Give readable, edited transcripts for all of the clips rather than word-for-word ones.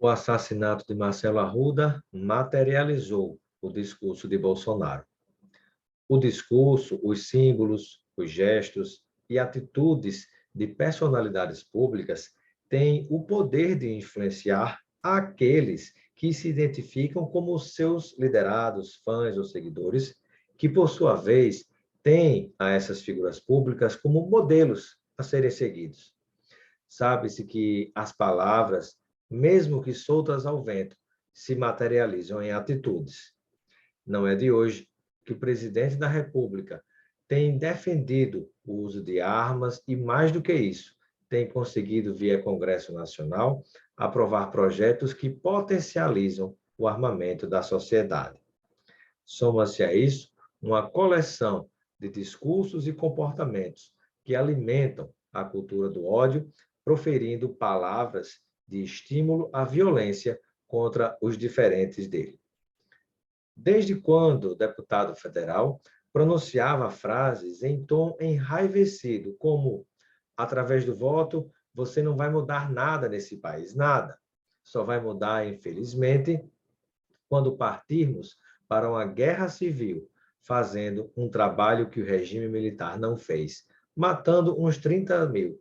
O assassinato de Marcelo Arruda materializou o discurso de Bolsonaro. O discurso, os símbolos, os gestos e atitudes de personalidades públicas têm o poder de influenciar aqueles que se identificam como seus liderados, fãs ou seguidores, que, por sua vez, têm a essas figuras públicas como modelos a serem seguidos. Sabe-se que as palavras, mesmo que soltas ao vento, se materializam em atitudes. Não é de hoje que o presidente da República tem defendido o uso de armas e, mais do que isso, tem conseguido, via Congresso Nacional, aprovar projetos que potencializam o armamento da sociedade. Soma-se a isso uma coleção de discursos e comportamentos que alimentam a cultura do ódio, proferindo palavras de estímulo à violência contra os diferentes dele. Desde quando o deputado federal pronunciava frases em tom enraivecido, como: através do voto, você não vai mudar nada nesse país, nada. Só vai mudar, infelizmente, quando partirmos para uma guerra civil, fazendo um trabalho que o regime militar não fez, matando uns 30 mil.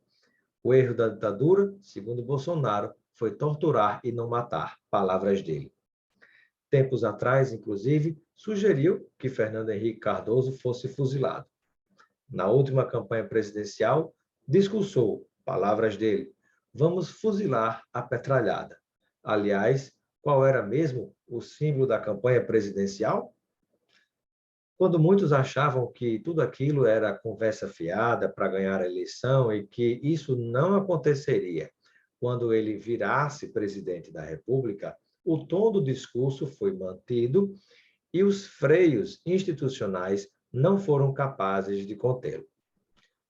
O erro da ditadura, segundo Bolsonaro, foi torturar e não matar, palavras dele. Tempos atrás, inclusive, sugeriu que Fernando Henrique Cardoso fosse fuzilado. Na última campanha presidencial, discursou, palavras dele, vamos fuzilar a petralhada. Aliás, qual era mesmo o símbolo da campanha presidencial? Quando muitos achavam que tudo aquilo era conversa fiada para ganhar a eleição e que isso não aconteceria quando ele virasse presidente da República, o tom do discurso foi mantido e os freios institucionais não foram capazes de contê-lo.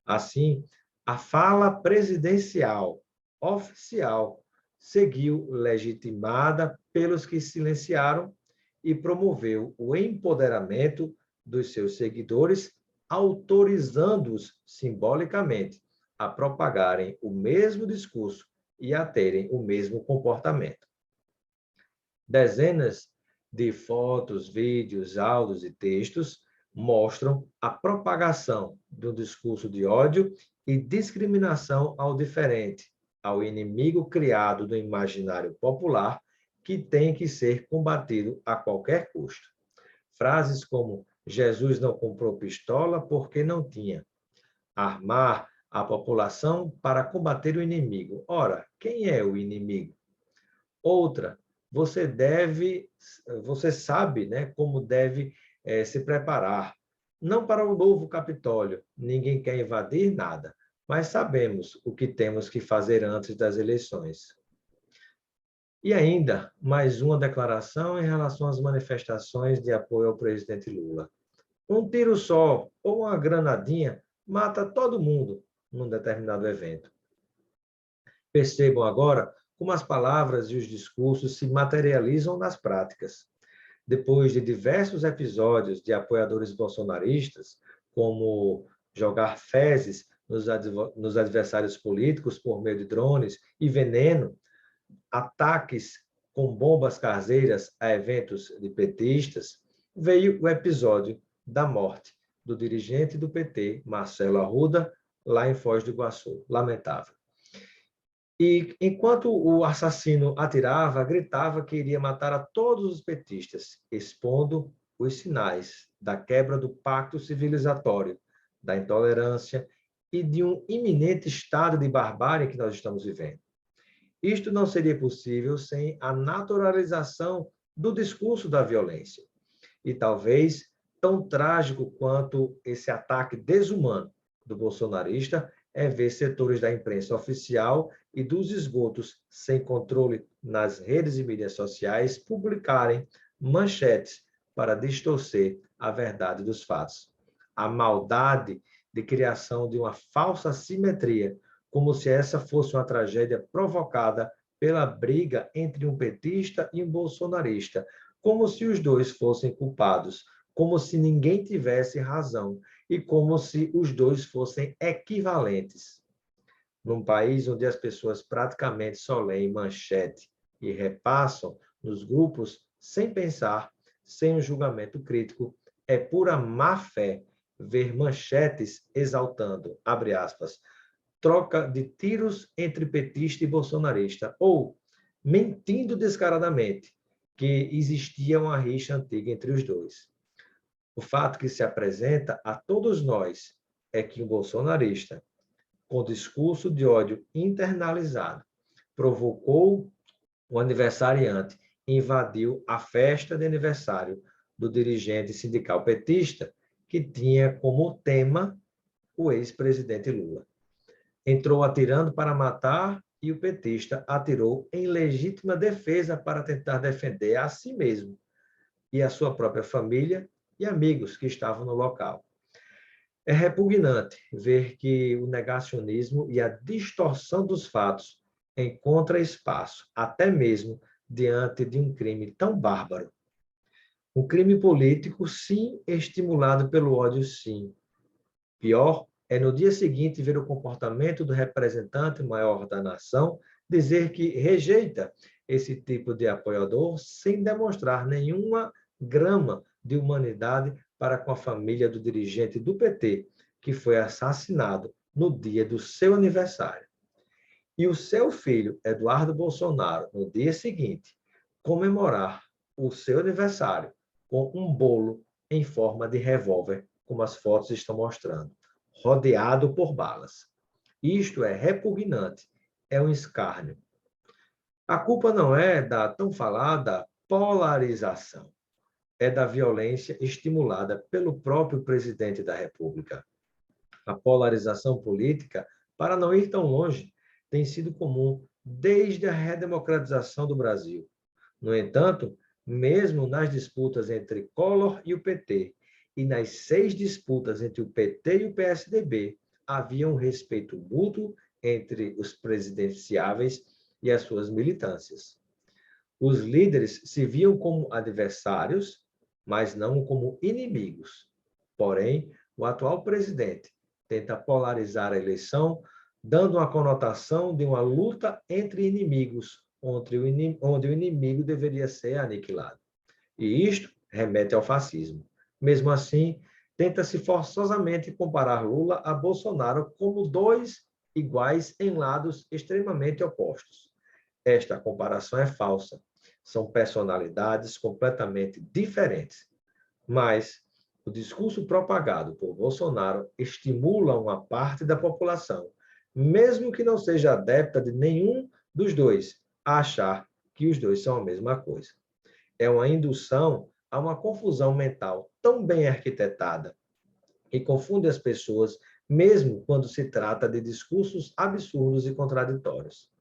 Assim, a fala presidencial oficial seguiu legitimada pelos que silenciaram e promoveu o empoderamento dos seus seguidores, autorizando-os simbolicamente a propagarem o mesmo discurso e a terem o mesmo comportamento. Dezenas de fotos, vídeos, áudios e textos mostram a propagação do discurso de ódio e discriminação ao diferente, ao inimigo criado do imaginário popular, que tem que ser combatido a qualquer custo. Frases como Jesus não comprou pistola porque não tinha. Armar a população para combater o inimigo. Ora, quem é o inimigo? Outra, você sabe, né, como deve se preparar. Não para o novo Capitólio, ninguém quer invadir nada, mas sabemos o que temos que fazer antes das eleições. E ainda, mais uma declaração em relação às manifestações de apoio ao presidente Lula. Um tiro só ou uma granadinha mata todo mundo num determinado evento. Percebam agora como as palavras e os discursos se materializam nas práticas. Depois de diversos episódios de apoiadores bolsonaristas, como jogar fezes nos adversários políticos por meio de drones e veneno, ataques com bombas caseiras a eventos de petistas, veio o episódio da morte do dirigente do PT, Marcelo Arruda, lá em Foz do Iguaçu. Lamentável. E enquanto o assassino atirava, gritava que iria matar a todos os petistas, expondo os sinais da quebra do pacto civilizatório, da intolerância e de um iminente estado de barbárie que nós estamos vivendo. Isto não seria possível sem a naturalização do discurso da violência. E talvez tão trágico quanto esse ataque desumano do bolsonarista é ver setores da imprensa oficial e dos esgotos sem controle nas redes e mídias sociais publicarem manchetes para distorcer a verdade dos fatos. A maldade de criação de uma falsa simetria, como se essa fosse uma tragédia provocada pela briga entre um petista e um bolsonarista, como se os dois fossem culpados, como se ninguém tivesse razão e como se os dois fossem equivalentes. Num país onde as pessoas praticamente só leem manchete, e repassam nos grupos sem pensar, sem um julgamento crítico, é pura má-fé ver manchetes exaltando, abre aspas, troca de tiros entre petista e bolsonarista, ou mentindo descaradamente que existia uma rixa antiga entre os dois. O fato que se apresenta a todos nós é que um bolsonarista, com discurso de ódio internalizado, provocou o aniversariante e invadiu a festa de aniversário do dirigente sindical petista, que tinha como tema o ex-presidente Lula. Entrou atirando para matar e o petista atirou em legítima defesa para tentar defender a si mesmo e a sua própria família e amigos que estavam no local. É repugnante ver que o negacionismo e a distorção dos fatos encontra espaço, até mesmo diante de um crime tão bárbaro. Um crime político, sim, estimulado pelo ódio, sim. Pior é no dia seguinte ver o comportamento do representante maior da nação dizer que rejeita esse tipo de apoiador sem demonstrar nenhuma grama de humanidade para com a família do dirigente do PT, que foi assassinado no dia do seu aniversário. E o seu filho, Eduardo Bolsonaro, no dia seguinte, comemorar o seu aniversário com um bolo em forma de revólver, como as fotos estão mostrando, rodeado por balas. Isto é repugnante, é um escárnio. A culpa não é da tão falada polarização, é da violência estimulada pelo próprio presidente da República. A polarização política, para não ir tão longe, tem sido comum desde a redemocratização do Brasil. No entanto, mesmo nas disputas entre Collor e o PT, e nas 6 disputas entre o PT e o PSDB, havia um respeito mútuo entre os presidenciáveis e as suas militâncias. Os líderes se viam como adversários, mas não como inimigos. Porém, o atual presidente tenta polarizar a eleição, dando uma conotação de uma luta entre inimigos, onde o inimigo deveria ser aniquilado. E isto remete ao fascismo. Mesmo assim, tenta-se forçosamente comparar Lula a Bolsonaro como dois iguais em lados extremamente opostos. Esta comparação é falsa. São personalidades completamente diferentes. Mas o discurso propagado por Bolsonaro estimula uma parte da população, mesmo que não seja adepta de nenhum dos dois, a achar que os dois são a mesma coisa. É uma indução a uma confusão mental tão bem arquitetada que confunde as pessoas, mesmo quando se trata de discursos absurdos e contraditórios.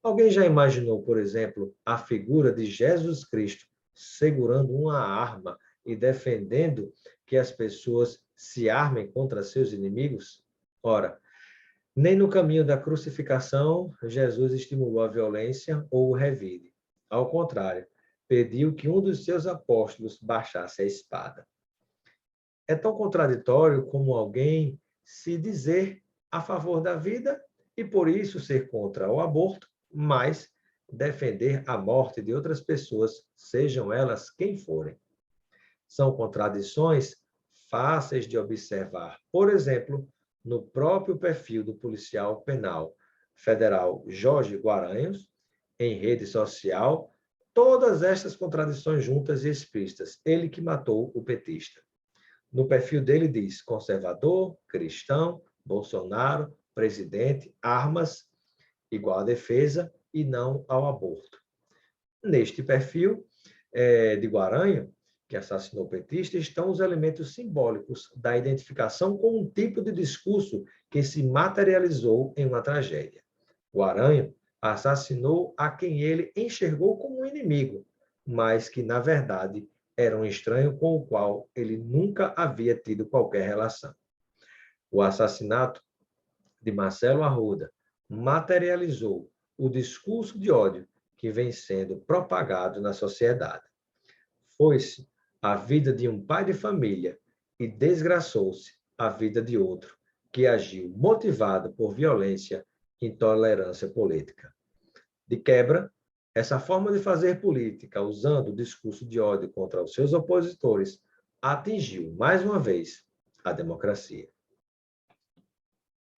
Alguém já imaginou, por exemplo, a figura de Jesus Cristo segurando uma arma e defendendo que as pessoas se armem contra seus inimigos? Ora, nem no caminho da crucificação Jesus estimulou a violência ou o revide. Ao contrário, pediu que um dos seus apóstolos baixasse a espada. É tão contraditório como alguém se dizer a favor da vida e, por isso, ser contra o aborto, mas defender a morte de outras pessoas, sejam elas quem forem. São contradições fáceis de observar. Por exemplo, no próprio perfil do policial penal federal Jorge Guaranhos, em rede social, todas estas contradições juntas e explícitas. Ele que matou o petista. No perfil dele diz conservador, cristão, Bolsonaro, presidente, armas, igual à defesa e não ao aborto. Neste perfil de Guaranho, que assassinou o petista, estão os elementos simbólicos da identificação com um tipo de discurso que se materializou em uma tragédia. Guaranho assassinou a quem ele enxergou como um inimigo, mas que, na verdade, era um estranho com o qual ele nunca havia tido qualquer relação. O assassinato de Marcelo Arruda materializou o discurso de ódio que vem sendo propagado na sociedade. Foi-se a vida de um pai de família e desgraçou-se a vida de outro que agiu motivado por violência e intolerância política. De quebra, Essa forma de fazer política, usando o discurso de ódio contra os seus opositores, atingiu, mais uma vez, a democracia.